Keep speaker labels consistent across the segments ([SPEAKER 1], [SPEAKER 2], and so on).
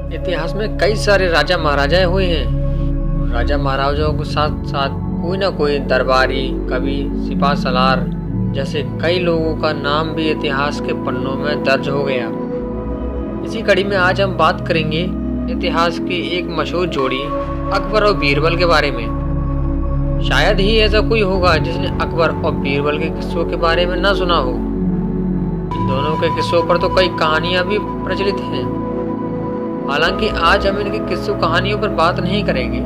[SPEAKER 1] इतिहास में कई सारे राजा महाराजाएं हुए हैं। राजा महाराजाओं के साथ साथ कोई ना कोई दरबारी, कवि, सिपह सलार जैसे कई लोगों का नाम भी इतिहास के पन्नों में दर्ज हो गया। इसी कड़ी में आज हम बात करेंगे इतिहास की एक मशहूर जोड़ी अकबर और बीरबल के बारे में। शायद ही ऐसा कोई होगा जिसने अकबर और बीरबल के किस्सों के बारे में ना सुना हो। इन दोनों के किस्सों पर तो कई कहानियां भी प्रचलित हैं। हालांकि आज हम इनके किस्सों कहानियों पर बात नहीं करेंगे।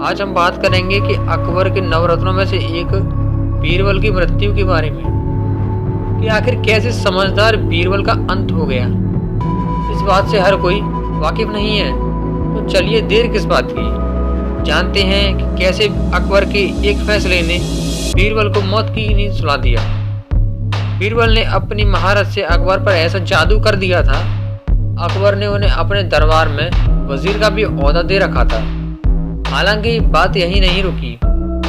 [SPEAKER 1] आज हम बात करेंगे कि अकबर के नवरत्नों में से एक बीरबल की मृत्यु के बारे में, कि आखिर कैसे समझदार बीरबल का अंत हो गया। इस बात से हर कोई वाकिफ नहीं है, तो चलिए देर किस बात की, जानते हैं कि कैसे अकबर के एक फैसले ने बीरबल को मौत की नींद सुला दिया। बीरबल ने अपनी महारत से अकबर पर ऐसा जादू कर दिया था, अकबर ने उन्हें अपने दरबार में वजीर का भी ओहदा दे रखा था। हालांकि बात यही नहीं रुकी।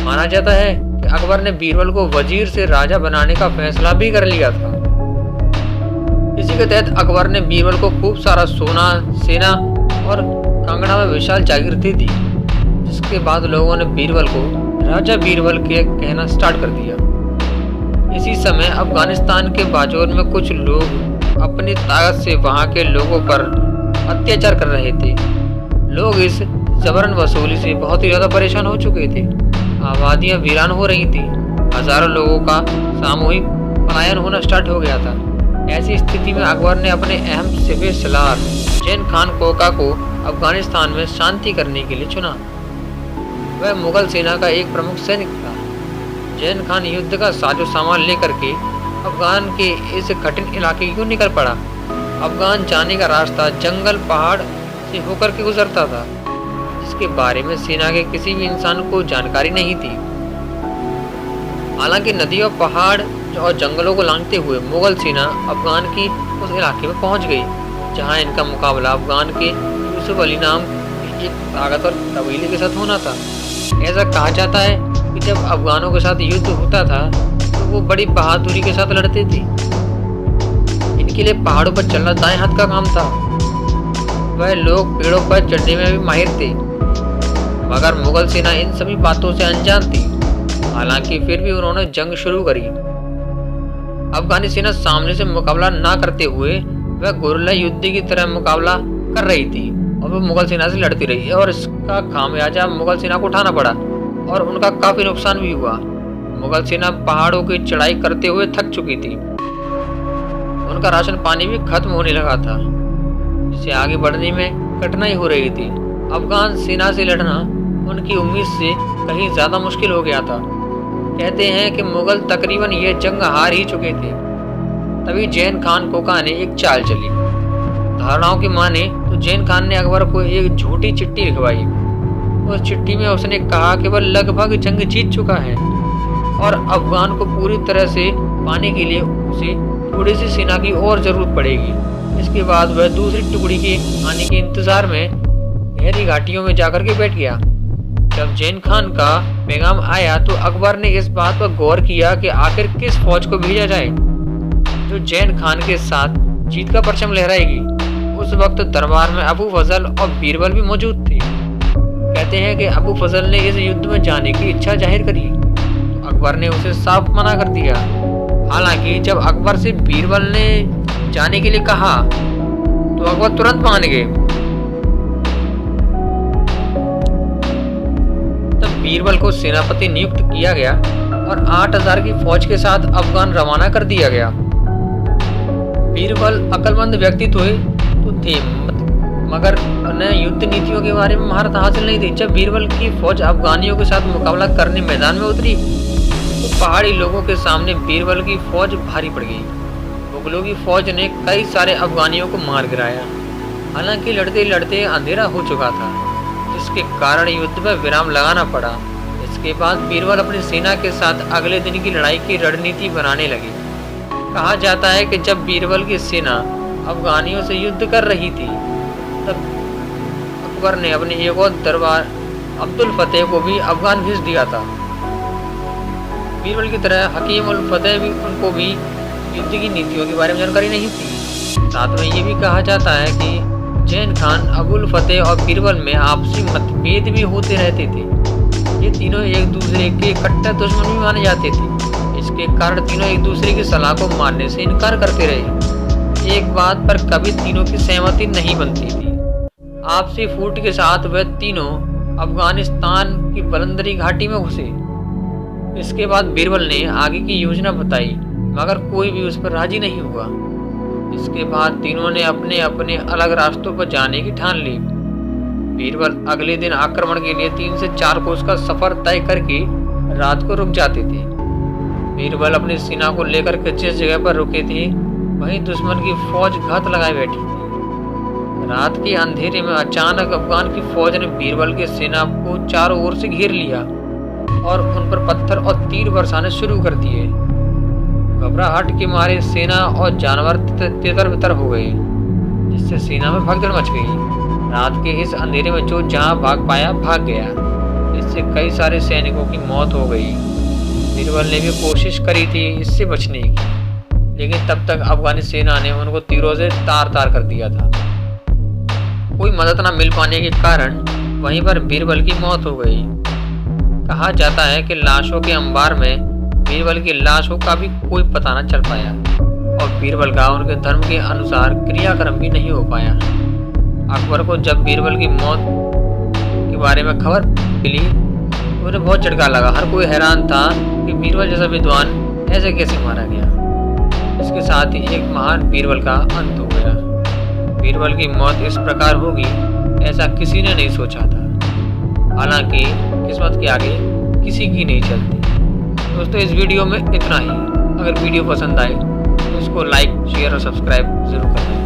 [SPEAKER 1] माना जाता है कि अकबर ने बीरबल को वजीर से राजा बनाने का फैसला भी कर लिया था। इसी के तहत अकबर ने बीरबल को खूब सारा सोना, सेना और कांगड़ा में विशाल जागीरती दी, जिसके बाद लोगों ने बीरबल को राजा बीरबल के कहना स्टार्ट कर दिया। इसी समय अफगानिस्तान के बाजौर में कुछ लोग अपनी ताकत से वहां के लोगों पर अत्याचार कर रहे थे। लोग इस जबरन वसूली से बहुत ही ज्यादा परेशान हो चुके थे। आबादियां वीरान हो रही थी। हजारों लोगों का सामूहिक पलायन होना स्टार्ट हो गया था। ऐसी स्थिति में अकबर ने अपने अहम सिपह सलार जैन खान कोका को अफगानिस्तान में शांति करने के लिए चुना। वह मुगल सेना का एक प्रमुख सैनिक था। जैन खान युद्ध का साजो सामान लेकर के अफगान के इस कठिन इलाके क्यों निकल पड़ा। अफगान जाने का रास्ता जंगल पहाड़ से होकर के गुजरता था, जिसके बारे में सेना के किसी भी इंसान को जानकारी नहीं थी। हालांकि नदियों, पहाड़ और जंगलों को लांघते हुए मुगल सेना अफगान की उस इलाके में पहुंच गई, जहां इनका मुकाबला अफगान के यूसुफ अली नाम के एक ताकतवर कबीले के साथ होना था। ऐसा कहा जाता है कि जब अफगानों के साथ युद्ध होता था तो वो बड़ी बहादुरी के साथ लड़ते थे। इनके लिए पहाड़ों पर चलना दाएं हाथ का काम था। वह लोग पेड़ों पर चढ़ने में भी माहिर थे, मगर मुगल सेना इन सभी बातों से अनजान थी। हालांकि फिर भी उन्होंने जंग शुरू करी। अफगानी सेना सामने से मुकाबला ना करते हुए वह गुरिल्ला युद्ध की तरह मुकाबला कर रही थी और वो मुगल सेना से लड़ती रही, और इसका खामियाजा मुगल सेना को उठाना पड़ा और उनका काफी नुकसान भी हुआ। मुगल सेना पहाड़ों की चढ़ाई करते हुए थक चुकी थी। उनका राशन पानी भी खत्म होने लगा था, जिससे आगे बढ़ने में कठिनाई हो रही थी। अफगान सेना से लड़ना उनकी उम्मीद से कहीं ज्यादा मुश्किल हो गया था। कहते हैं कि मुगल तकरीबन ये जंग हार ही चुके थे। तभी जैन खान कोका ने एक चाल चली। धारणाओं की माने तो जैन खान ने अकबर को एक झूठी चिट्ठी लिखवाई। उस चिट्ठी में उसने कहा कि वह लगभग जंग जीत चुका है और अफगान को पूरी तरह से पाने के लिए उसे थोड़ी सी सेना की और जरूरत पड़ेगी। इसके बाद वह दूसरी टुकड़ी के आने के इंतजार में गहरी घाटियों में जाकर के बैठ गया। जब जैन खान का पैगाम आया तो अकबर ने इस बात पर गौर किया कि आखिर किस फौज को भेजा जाए जो जैन खान के साथ जीत का परचम लहराएगी। उस वक्त दरबार में अबू फजल और बीरबल भी मौजूद थे। कहते हैं कि अबू फजल ने इस युद्ध में जाने की इच्छा जाहिर करी, तो अकबर ने उसे साफ मना कर दिया। हालांकि जब अकबर से बीरबल ने जाने के लिए कहा तो अकबर तुरंत मान गए। तब बीरबल को सेनापति नियुक्त किया गया और 8000 की फौज के साथ अफगान रवाना कर दिया गया। बीरबल अक्लमंद व्यक्ति तो थे, मगर उन्हें युद्ध नीतियों के बारे में महारत हासिल नहीं थी। जब बीरबल की फौज अफगानियों के साथ मुकाबला करने मैदान में उतरी तो पहाड़ी लोगों के सामने बीरबल की फौज भारी पड़ गई। मुगलों की फौज ने कई सारे अफगानियों को मार गिराया। हालांकि लड़ते लड़ते अंधेरा हो चुका था, जिसके कारण युद्ध में विराम लगाना पड़ा। इसके बाद बीरबल अपनी सेना के साथ अगले दिन की लड़ाई की रणनीति बनाने लगे। कहा जाता है कि जब बीरबल की सेना अफगानियों से युद्ध कर रही थी तब अकबर ने अपने एक और दरबार अब्दुल फतेह को भी अफगान भेज दिया था। बीरबल की तरह हकीम उल फतेह भी उनको भी युद्ध की नीतियों के बारे में जानकारी नहीं थी। साथ में ये भी कहा जाता है कि जैन खान, अबुल फतेह और बीरबल में आपसी मतभेद भी होते रहते थे। ये तीनों एक दूसरे के कट्टर दुश्मन भी माने जाते थे। इसके कारण तीनों एक दूसरे की सलाह को मानने से इनकार करते रहे। एक बात पर कभी तीनों की सहमति नहीं बनती थी। आपसी फूट के साथ वह तीनों अफगानिस्तान की बलंदरी घाटी में घुसे। इसके बाद बीरबल ने आगे की योजना बताई, मगर कोई भी उस पर राजी नहीं हुआ। इसके बाद तीनों ने अपने अपने अलग रास्तों पर जाने की ठान ली। बीरबल अगले दिन आक्रमण के लिए 3 से 4 कोस का सफर तय करके रात को रुक जाते थे। बीरबल अपनी सेना को लेकर के जिस जगह पर रुके थे, वहीं दुश्मन की फौज घात लगाए बैठी थी। रात के अंधेरे में अचानक अफगान की फौज ने बीरबल की सेना को चारों ओर से घेर लिया और उन पर पत्थर और तीर बरसाने शुरू कर दिए। घबराहट के मारे सेना और जानवर तितर बितर हो गए, जिससे सेना में भगदड़ मच गई। रात के इस अंधेरे में जो जहां भाग पाया भाग गया। इससे कई सारे सैनिकों की मौत हो गई। बीरबल ने भी कोशिश करी थी इससे बचने की, लेकिन तब तक अफगानी सेना ने उनको तीरों से तार तार कर दिया था। कोई मदद न मिल पाने के कारण वहीं पर बीरबल की मौत हो गई। कहा जाता है कि लाशों के अंबार में बीरबल की लाशों का भी कोई पता न चल पाया और बीरबल का उनके धर्म के अनुसार क्रियाक्रम भी नहीं हो पाया। अकबर को जब बीरबल की मौत के बारे में खबर मिली, उन्हें बहुत झटका लगा। हर कोई हैरान था कि बीरबल जैसा विद्वान ऐसे कैसे मारा गया। इसके साथ ही एक महान बीरबल का अंत हो गया। बीरबल की मौत इस प्रकार होगी ऐसा किसी ने नहीं सोचा था। हालांकि किस्मत के आगे किसी की नहीं चलती। दोस्तों, इस वीडियो में इतना ही। अगर वीडियो पसंद आए तो इसको लाइक, शेयर और सब्सक्राइब जरूर करें।